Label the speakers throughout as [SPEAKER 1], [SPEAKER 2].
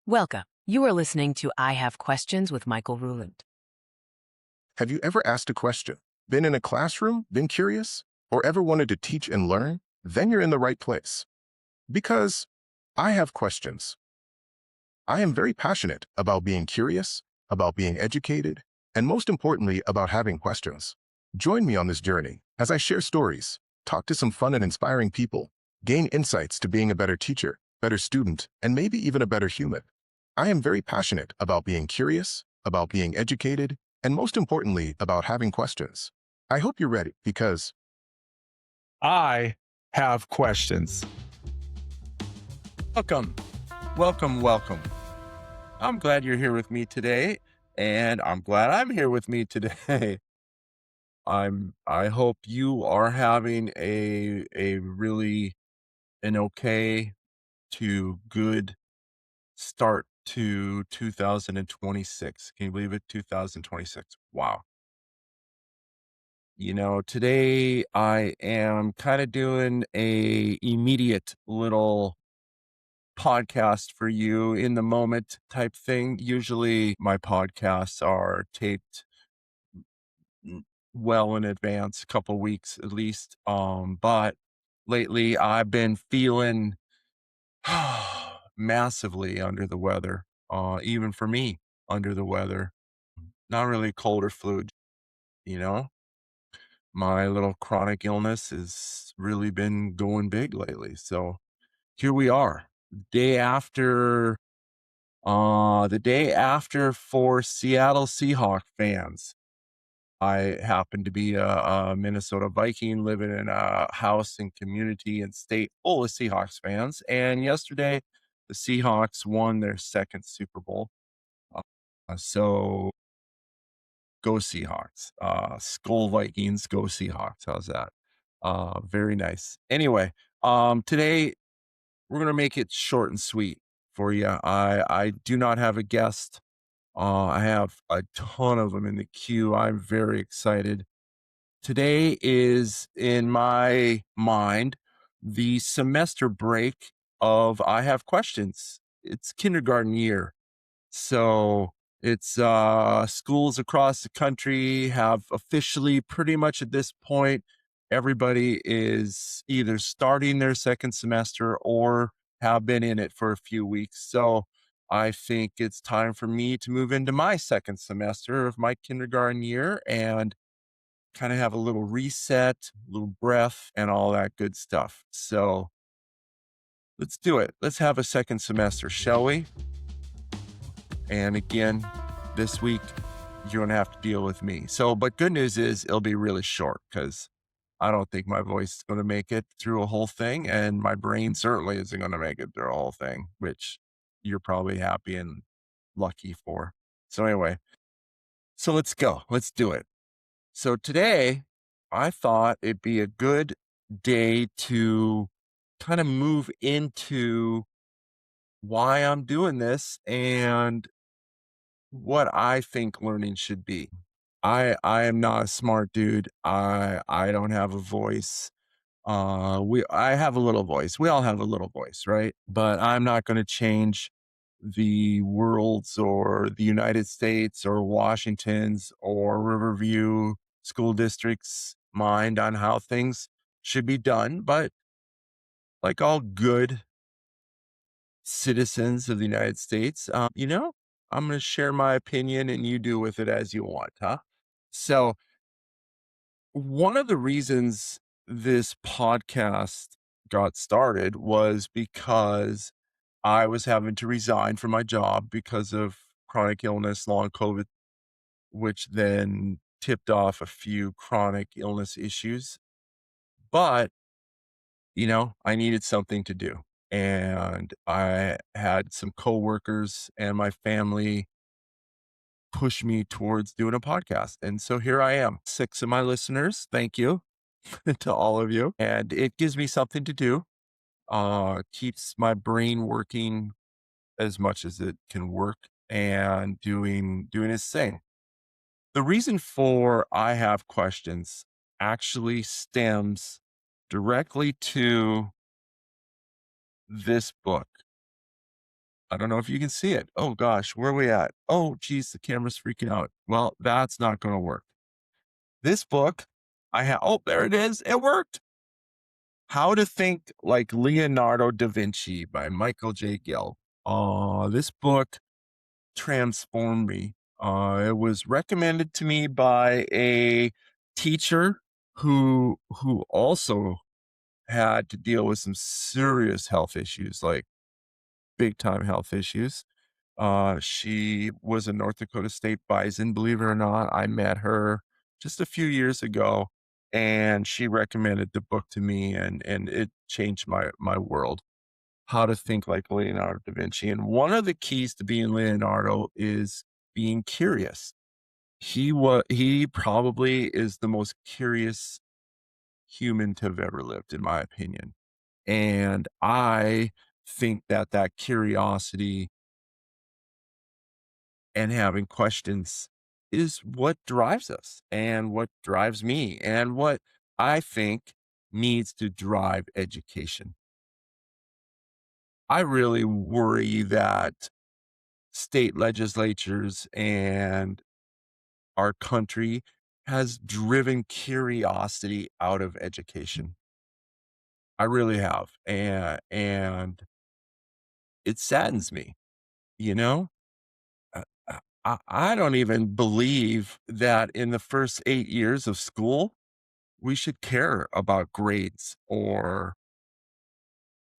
[SPEAKER 1] Welcome. You are listening to I Have Questions with Michael Ruland.
[SPEAKER 2] Have you ever asked a question, been in a classroom, been curious, or ever wanted to teach and learn? Then you're in the right place. Because I have questions. I am very passionate about being curious, about being educated, and most importantly, about having questions. Join me on this journey as I share stories, talk to some fun and inspiring people, gain insights to being a better teacher, better student, and maybe even a better human. I am very passionate about being curious, about being educated, and most importantly, about having questions. I hope you're ready because
[SPEAKER 3] I have questions. Welcome, welcome. I'm glad you're here with me today, and I'm glad I'm here with me today. I hope you are having a really an okay to good start to 2026. Can you believe it? 2026. Wow. Today I am kind of doing a immediate little podcast for you in the moment type thing. Usually my podcasts are taped mm, well in advance, a couple weeks at least. But lately I've been feeling massively under the weather. Even for me, under the weather. Not really cold or flu, you know. My little chronic illness has really been going big lately. So here we are. Day after the day after for Seattle Seahawk fans. I happen to be a Minnesota Viking living in a house and community and state full of Seahawks fans. And yesterday, the Seahawks won their second Super Bowl. So go Seahawks. Skull Vikings, go Seahawks. How's that? Very nice. Anyway, today we're gonna make it short and sweet for you. I do not have a guest. I have a ton of them in the queue. I'm very excited. Today is, in my mind, the semester break of I Have Questions. It's kindergarten year. So it's schools across the country have officially pretty much at this point, everybody is either starting their second semester or have been in it for a few weeks. So I think it's time for me to move into my second semester of my kindergarten year and kind of have a little reset, a little breath, and all that good stuff. So let's do it. Let's have a second semester, shall we? And again, this week, you're going to have to deal with me. So, but good news is it'll be really short because I don't think my voice is going to make it through a whole thing. And my brain certainly isn't going to make it through a whole thing, which you're probably happy and lucky for. So, anyway, so let's go. Let's do it. So, today, I thought it'd be a good day to kind of move into why I'm doing this and what I think learning should be. I am not a smart dude. I don't have a voice. I have a little voice. We all have a little voice, right? But I'm not going to change the world's or the United States or Washington's or Riverview school district's mind on how things should be done. But like all good citizens of the United States, I'm going to share my opinion and you do with it as you want, huh? So, one of the reasons this podcast got started was because I was having to resign from my job because of chronic illness, long COVID, which then tipped off a few chronic illness issues. But, I needed something to do. And I had some coworkers and my family push me towards doing a podcast. And so here I am, six of my listeners. Thank you to all of you. And it gives me something to do, keeps my brain working as much as it can work and doing its thing. The reason for I have questions actually stems directly to this book. I don't know if you can see it. Oh gosh, where are we at? Oh geez, the camera's freaking out. Well, that's not going to work. This book, oh, there it is. It worked. How to Think Like Leonardo da Vinci by Michael J. Gill. This book transformed me. It was recommended to me by a teacher who also had to deal with some serious health issues, like big time health issues. She was a North Dakota State Bison, believe it or not. I met her just a few years ago, and she recommended the book to me, and it changed my world. How to Think Like Leonardo da Vinci. And one of the keys to being Leonardo is being curious. He probably is the most curious human to have ever lived, in my opinion. And I think that that curiosity and having questions is what drives us and what drives me and what I think needs to drive education. I really worry that state legislatures and our country has driven curiosity out of education. I really have. And it saddens me, you know? I don't even believe that in the first 8 years of school, we should care about grades or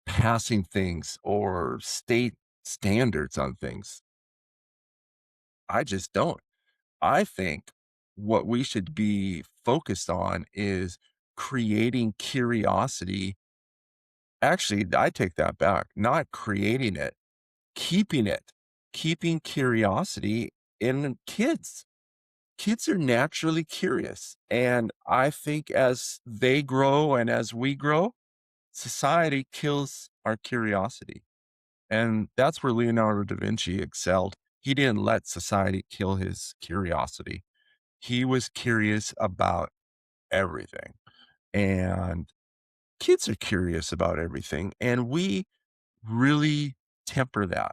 [SPEAKER 3] passing things or state standards on things. I just don't. I think what we should be focused on is creating curiosity. Actually, I take that back, not creating it, keeping it, keeping curiosity in kids. Kids are naturally curious. And I think as they grow and as we grow, society kills our curiosity. And that's where Leonardo da Vinci excelled. He didn't let society kill his curiosity. He was curious about everything. And kids are curious about everything. And we really temper that,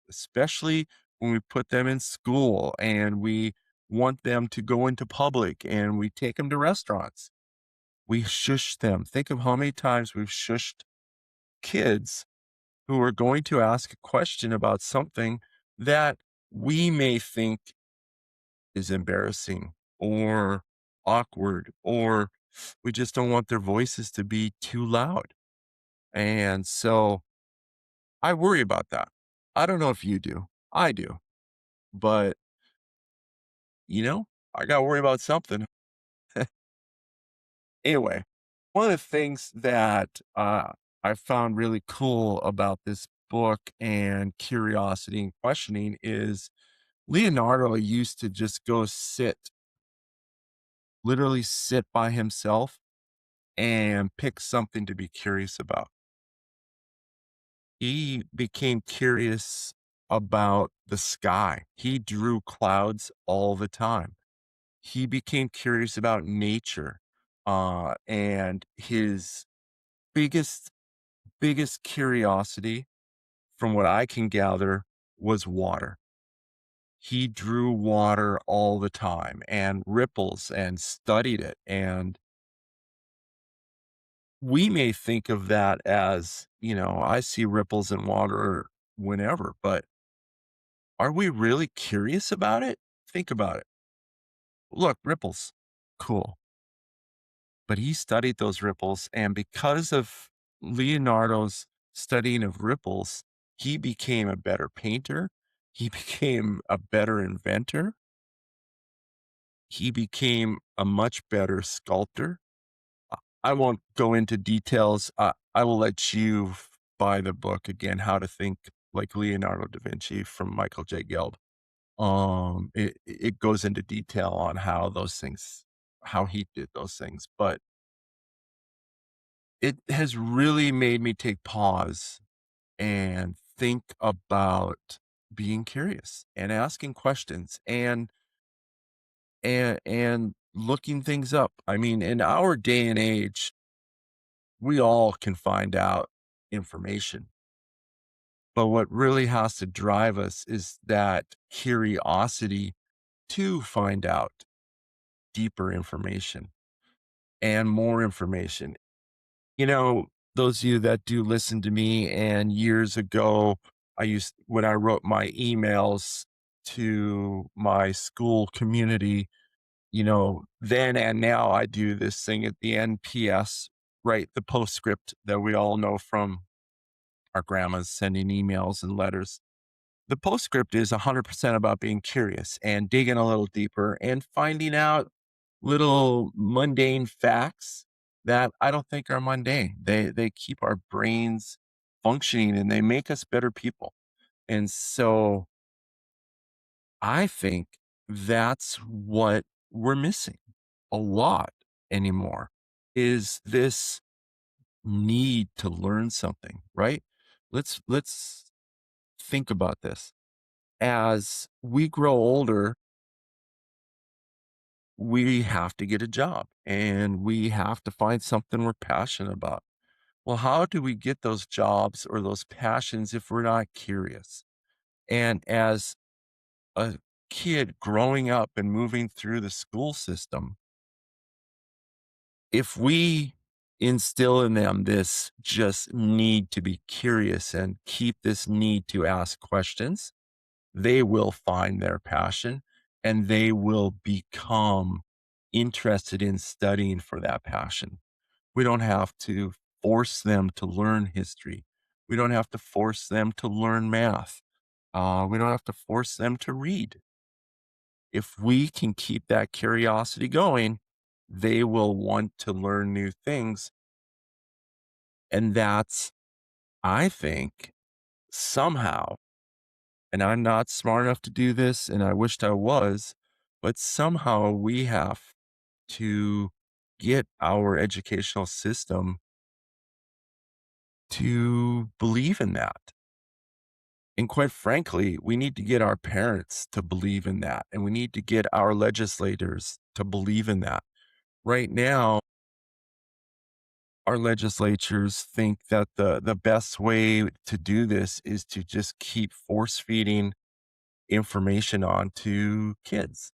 [SPEAKER 3] especially when we put them in school and we want them to go into public and we take them to restaurants. We shush them. Think of how many times we've shushed kids who are going to ask a question about something that we may think is embarrassing or awkward, or we just don't want their voices to be too loud. And so I worry about that. I don't know if you do. I do. But, I got to worry about something. Anyway, one of the things that I found really cool about this book and curiosity and questioning is Leonardo used to just go literally sit by himself and pick something to be curious about. He became curious about the sky. He drew clouds all the time. He became curious about nature. And his biggest, biggest curiosity, from what I can gather, was water. He drew water all the time and ripples and studied it. And we may think of that as, I see ripples in water whenever, but are we really curious about it? Think about it. Look, ripples. Cool. But he studied those ripples. And because of Leonardo's studying of ripples, he became a better painter. He became a better inventor. He became a much better sculptor. I won't go into details. I will let you buy the book again, How to Think Like Leonardo da Vinci from Michael J. Geld. It goes into detail on how he did those things, but it has really made me take pause and think about being curious and asking questions and looking things up. I mean, in our day and age, we all can find out information, But what really has to drive us is that curiosity to find out deeper information and more information. You know, those of you that do listen to me, and years ago, when I wrote my emails to my school community, then and now I do this thing at the NPS, right? The postscript that we all know from our grandmas sending emails and letters. The postscript is 100% about being curious and digging a little deeper and finding out little mundane facts that I don't think are mundane. They keep our brains functioning and they make us better people. And so I think that's what we're missing a lot anymore is this need to learn something, right? Let's think about this. As we grow older, we have to get a job and we have to find something we're passionate about. Well, how do we get those jobs or those passions if we're not curious? And as a kid growing up and moving through the school system, if we instill in them this just need to be curious and keep this need to ask questions, they will find their passion and they will become interested in studying for that passion. We don't have to force them to learn history. We don't have to force them to learn math. We don't have to force them to read. If we can keep that curiosity going, they will want to learn new things. And that's, I think, somehow, and I'm not smart enough to do this, and I wished I was, but somehow we have to get our educational system to believe in that. And quite frankly, we need to get our parents to believe in that, and we need to get our legislators to believe in that. Right now, our legislatures think that the best way to do this is to just keep force feeding information on to kids.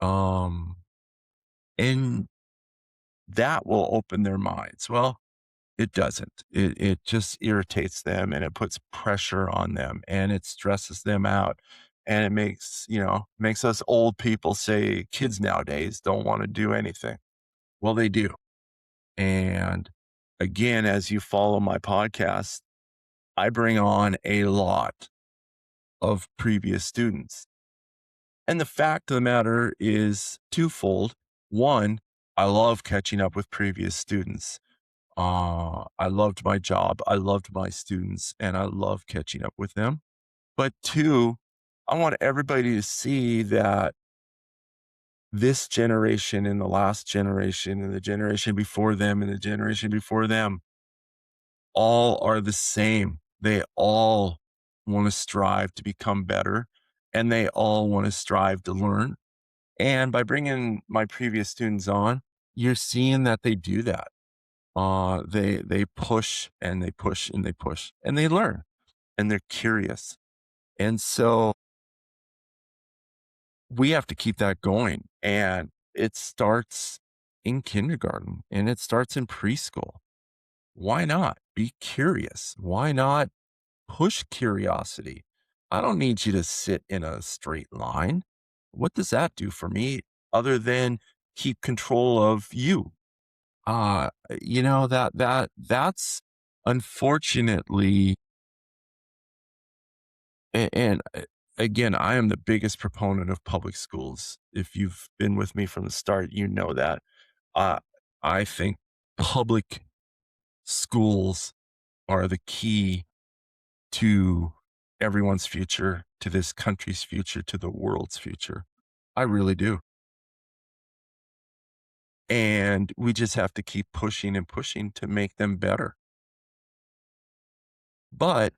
[SPEAKER 3] Um, and that will open their minds. Well, it doesn't. It just irritates them and it puts pressure on them and it stresses them out. And it makes us old people say kids nowadays don't want to do anything. Well, they do. And again, as you follow my podcast, I bring on a lot of previous students. And the fact of the matter is twofold. One, I love catching up with previous students. I loved my job. I loved my students and I love catching up with them. But two, I want everybody to see that this generation and the last generation and the generation before them and the generation before them all are the same. They all want to strive to become better and they all want to strive to learn. And by bringing my previous students on, you're seeing that they do that. They push and they push and they push and they learn and they're curious. And so we have to keep that going. And it starts in kindergarten and it starts in preschool. Why not be curious? Why not push curiosity? I don't need you to sit in a straight line. What does that do for me other than keep control of you? That's unfortunately, and again, I am the biggest proponent of public schools. If you've been with me from the start, you know that. Uh, I think public schools are the key to everyone's future, to this country's future, to the world's future. I really do. And we just have to keep pushing and pushing to make them better. But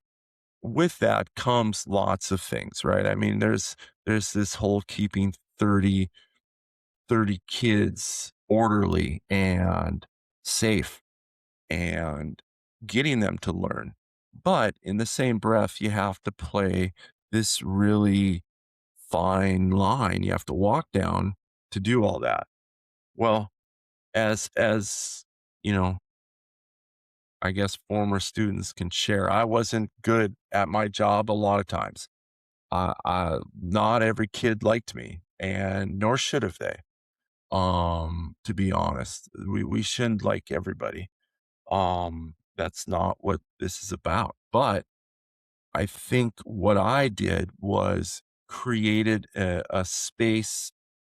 [SPEAKER 3] with that comes lots of things, right? I mean, there's this whole keeping 30 kids orderly and safe and getting them to learn. But in the same breath, you have to play this really fine line you have to walk down to do all that. Well, as you know, I guess former students can share, I wasn't good at my job a lot of times. Not every kid liked me, and nor should have they. To be honest, we shouldn't like everybody. That's not what this is about. But I think what I did was created a space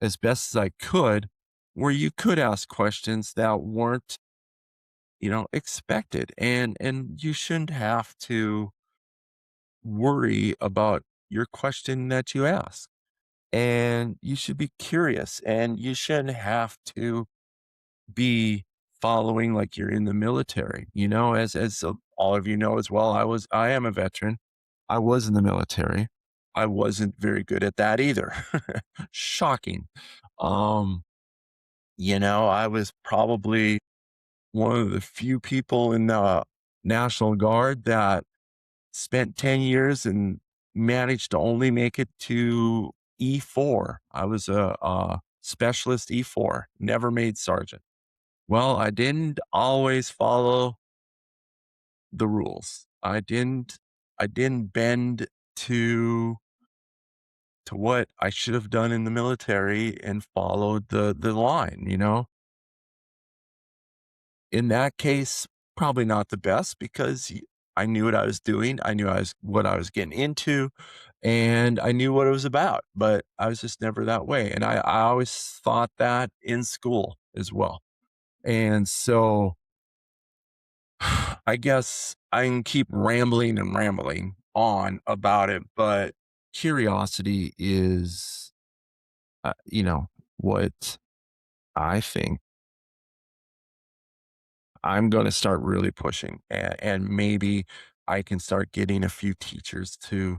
[SPEAKER 3] as best as I could where you could ask questions that weren't, expected. And you shouldn't have to worry about your question that you ask. And you should be curious and you shouldn't have to be following like you're in the military, as all of you know as well, I am a veteran. I was in the military. I wasn't very good at that either. Shocking. Um, I was probably one of the few people in the National Guard that spent 10 years and managed to only make it to E4. I was a specialist E4, never made sergeant. Well, I didn't always follow the rules. I didn't bend to to what I should have done in the military and followed the line. In that case, probably not the best because I knew what I was doing. I knew what I was getting into and I knew what it was about, but I was just never that way. And I always thought that in school as well. And so I guess I can keep rambling and rambling on about it, but curiosity is, what I think I'm going to start really pushing, and maybe I can start getting a few teachers to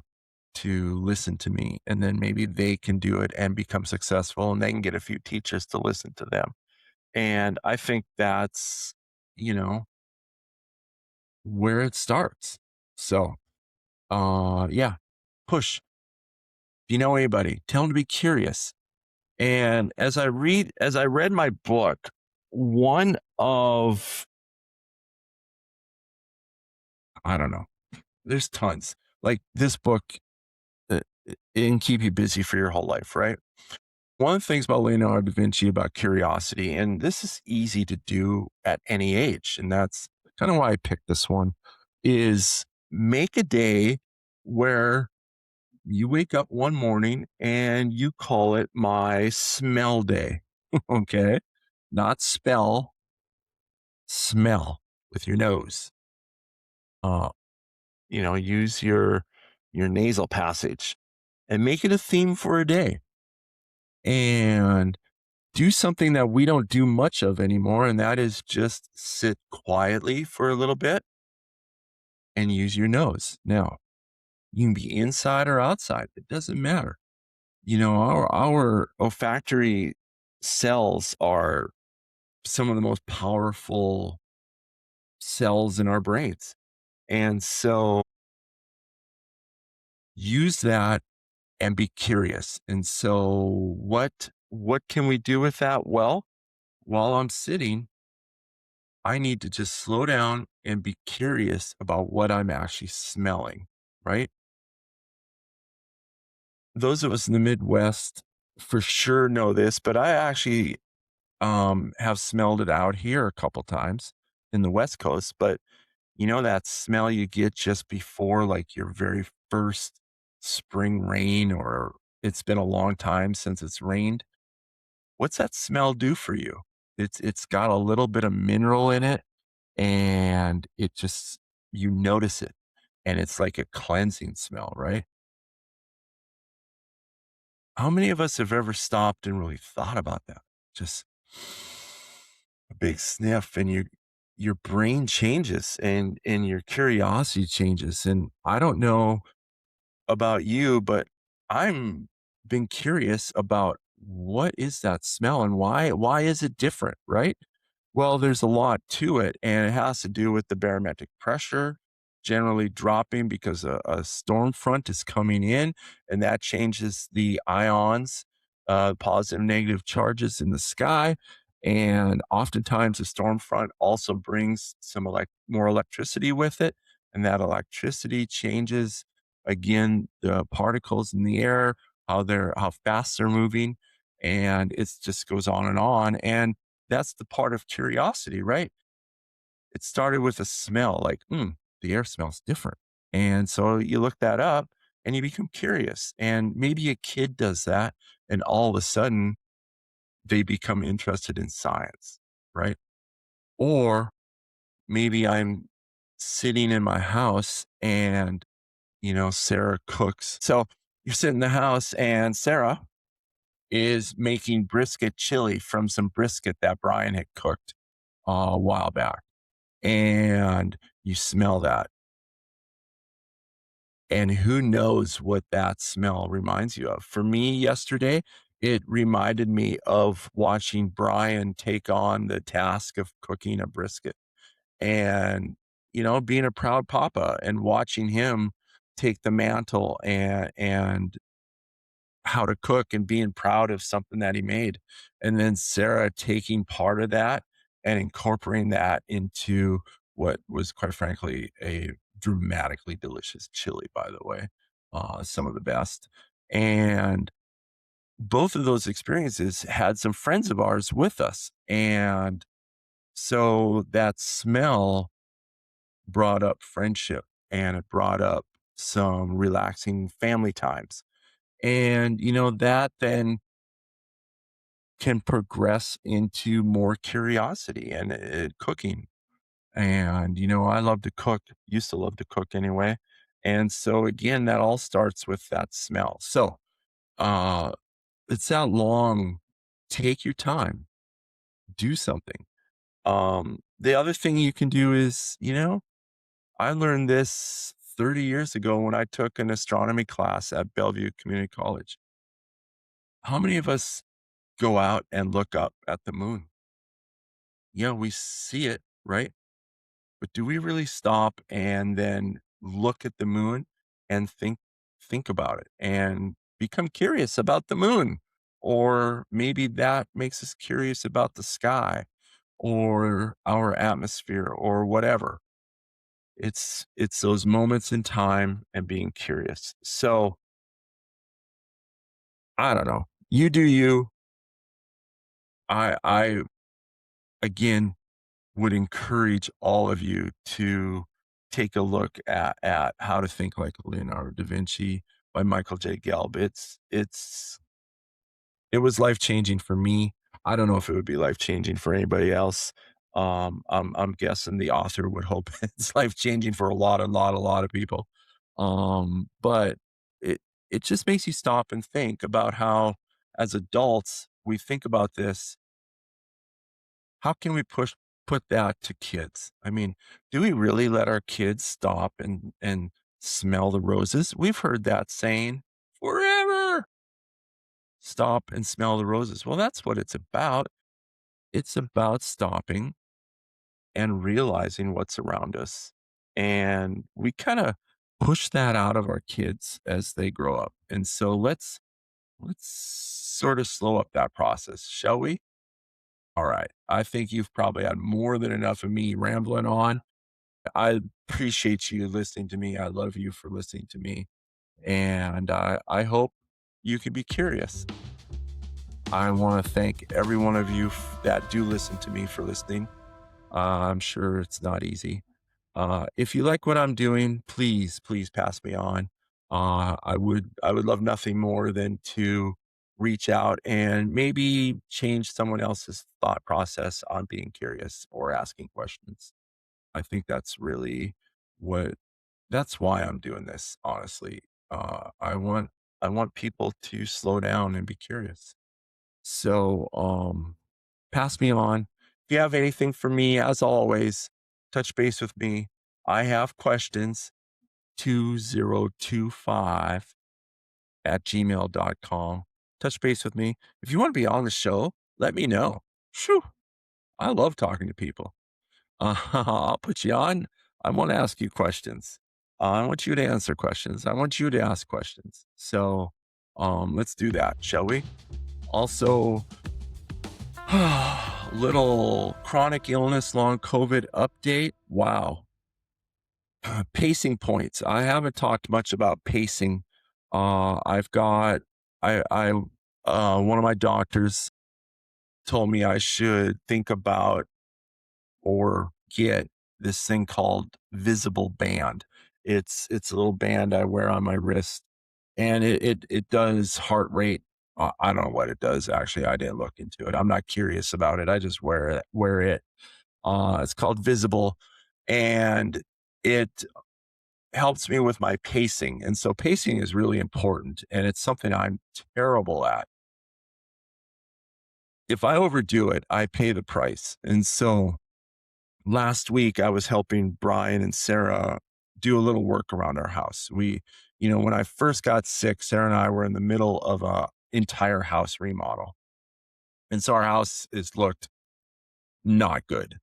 [SPEAKER 3] listen to me, and then maybe they can do it and become successful, and they can get a few teachers to listen to them. And I think that's, you know, where it starts. So, yeah, push. If you know anybody, tell them to be curious. And as I read my book, one of, I don't know, there's tons. Like this book, it can keep you busy for your whole life, right? One of the things about Leonardo da Vinci about curiosity, and this is easy to do at any age, and that's kind of why I picked this one, is make a day where you wake up one morning and you call it my smell day. Okay. Not spell, smell with your nose. Uh, use your nasal passage and make it a theme for a day. And do something that we don't do much of anymore, and that is just sit quietly for a little bit and use your nose. Now, you can be inside or outside, it doesn't matter. Our olfactory cells are some of the most powerful cells in our brains. And so use that and be curious. And so what can we do with that? Well, while I'm sitting, I need to just slow down and be curious about what I'm actually smelling, right? Those of us in the Midwest for sure know this, but I actually have smelled it out here a couple times in the West Coast, but that smell you get just before like your very first spring rain, or it's been a long time since it's rained. What's that smell do for you? It's got a little bit of mineral in it and it just you notice it and it's like a cleansing smell, right? How many of us have ever stopped and really thought about that? Just a big sniff and your brain changes and your curiosity changes. And I don't know about you, but I'm been curious about what is that smell and why is it different, right? Well, there's a lot to it and it has to do with the barometric pressure generally dropping because a storm front is coming in, and that changes the ions, positive and negative charges in the sky. And oftentimes, a storm front also brings some more electricity with it, and that electricity changes again the particles in the air, how fast they're moving, and it just goes on and on. And that's the part of curiosity, right? It started with a smell like, the air smells different. And so you look that up and you become curious. And maybe a kid does that, and all of a sudden they become interested in science, right? Or maybe I'm sitting in my house and, Sarah cooks. So you're sitting in the house and Sarah is making brisket chili from some brisket that Brian had cooked a while back. And you smell that. And who knows what that smell reminds you of? For me, yesterday, it reminded me of watching Brian take on the task of cooking a brisket and, being a proud papa and watching him take the mantle and how to cook and being proud of something that he made. And then Sarah taking part of that and incorporating that into what was, quite frankly, a dramatically delicious chili, by the way, some of the best. And both of those experiences had some friends of ours with us. And so that smell brought up friendship and it brought up some relaxing family times. And, that then can progress into more curiosity and cooking. And, I love to cook, used to love to cook anyway. And so, again, that all starts with that smell. So, uh, it's that long. Take your time, do something. The other thing you can do is, I learned this 30 years ago when I took an astronomy class at Bellevue Community College. How many of us go out and look up at the moon? Yeah, we see it, right? But do we really stop and then look at the moon and think about it and become curious about the moon? Or maybe that makes us curious about the sky or our atmosphere or whatever. It's those moments in time and being curious. So, I don't know. You do you. I again would encourage all of you to take a look at How to Think Like Leonardo da Vinci by Michael J. Gelb. It was life changing for me. I don't know if it would be life changing for anybody else. I'm guessing the author would hope it's life changing for a lot of people. But it it just makes you stop and think about how, as adults, we think about this. How can we put that to kids? I mean, do we really let our kids stop and smell the roses? We've heard that saying forever. Stop and smell the roses. Well, that's what it's about. It's about stopping and realizing what's around us. And we kind of push that out of our kids as they grow up. And so let's sort of slow up that process, shall we? All right. I think you've probably had more than enough of me rambling on. I appreciate you listening to me. I love you for listening to me. And I hope you can be curious. I want to thank every one of you that do listen to me for listening. I'm sure it's not easy. If you like what I'm doing, please pass me on. I would love nothing more than to reach out and maybe change someone else's thought process on being curious or asking questions. I think that's really what that's why I'm doing this, honestly. I want people to slow down and be curious. So, pass me on. If you have anything for me, as always, touch base with me. I have questions, 2025 at gmail.com. Touch base with me. If you want to be on the show, let me know. Shoo, I love talking to people. I'll put you on. I want to ask you questions. I want you to answer questions. I want you to ask questions. So let's do that, shall we? Also, little chronic illness, long COVID update. Wow. Pacing points. I haven't talked much about pacing. I've got, one of my doctors told me I should think about or get this thing called visible band. It's a little band I wear on my wrist, and it does heart rate. I don't know what it does actually. I didn't look into it. I'm not curious about it. I just wear it. It's called Visible, and it helps me with my pacing. And so pacing is really important, and it's something I'm terrible at. If I overdo it, I pay the price. And so last week I was helping Brian and Sarah do a little work around our house. When I first got sick, Sarah and I were in the middle of a entire house remodel. And so our house has looked not good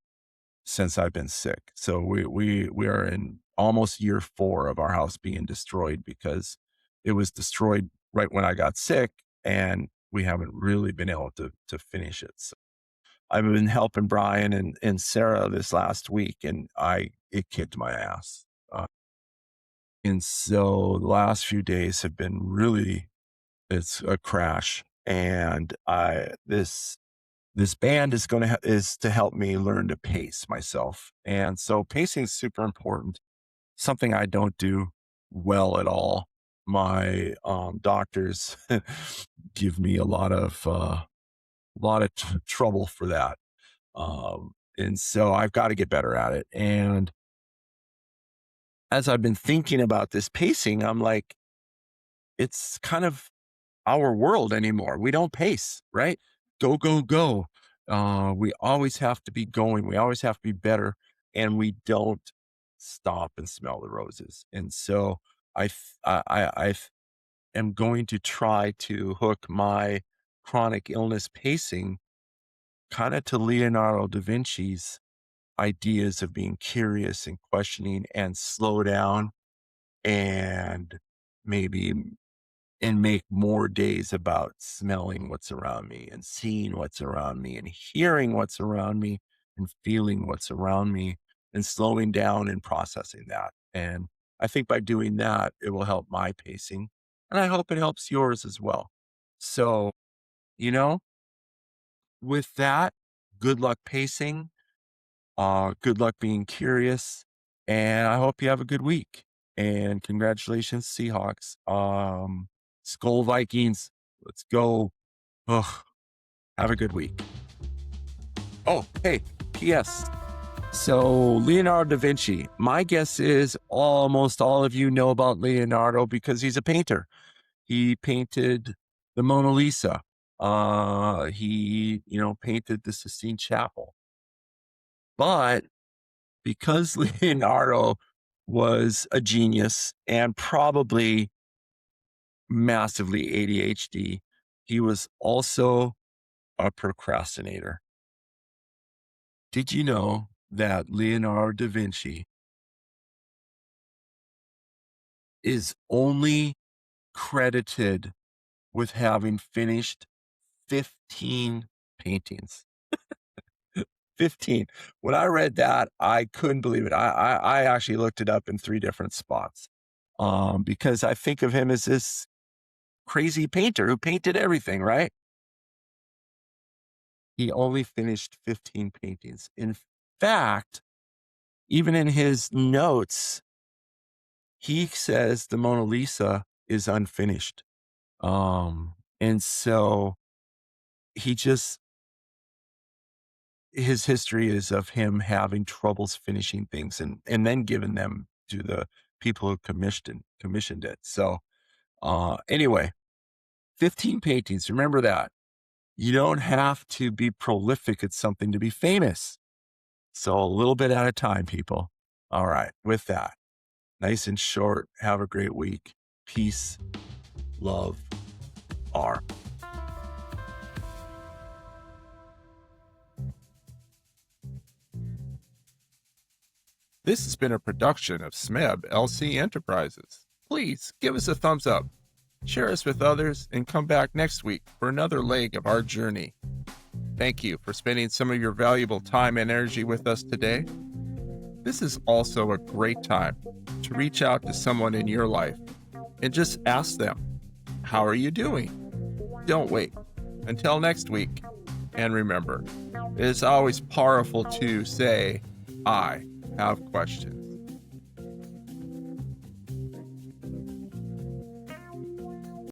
[SPEAKER 3] since I've been sick. So we are in almost year 4 of our house being destroyed because it was destroyed right when I got sick, and we haven't really been able to finish it. So I've been helping Brian and Sarah this last week, and it kicked my ass. And so the last few days have been really, it's a crash. And this band is to help me learn to pace myself. And so pacing is super important, something I don't do well at all. My doctors give me a lot of trouble for that. And so I've got to get better at it. And as I've been thinking about this pacing, I'm like, it's kind of our world anymore. We don't pace, right? Go, go, go. We always have to be going. We always have to be better. And we don't stop and smell the roses. And so I am going to try to hook my chronic illness pacing kind of to Leonardo da Vinci's ideas of being curious and questioning and slow down and maybe and make more days about smelling what's around me and seeing what's around me and hearing what's around me and feeling what's around me and slowing down and processing that. And I think by doing that, it will help my pacing. And I hope it helps yours as well. So, you know, with that, good luck pacing. Good luck being curious, and I hope you have a good week. And congratulations, Seahawks. Skull Vikings. Let's go. Ugh, have a good week. Oh, hey, P.S. So, Leonardo da Vinci, my guess is almost all of you know about Leonardo because he's a painter. He painted the Mona Lisa. He painted the Sistine Chapel. But because Leonardo was a genius and probably massively ADHD, he was also a procrastinator. Did you know that Leonardo da Vinci is only credited with having finished 15 paintings? 15. When I read that, I couldn't believe it. I actually looked it up in 3 different spots, because I think of him as this crazy painter who painted everything, right? He only finished 15 paintings. In fact, even in his notes, he says the Mona Lisa is unfinished. And so he just, his history is of him having troubles finishing things and then giving them to the people who commissioned it. So, anyway, 15 paintings. Remember that. You don't have to be prolific at something to be famous. So a little bit at a time, people. All right. With that, nice and short. Have a great week. Peace, love, R. This has been a production of SMEB LC Enterprises. Please give us a thumbs up, share us with others, and come back next week for another leg of our journey. Thank you for spending some of your valuable time and energy with us today. This is also a great time to reach out to someone in your life and just ask them, how are you doing? Don't wait until next week. And remember, it is always powerful to say, I have questions.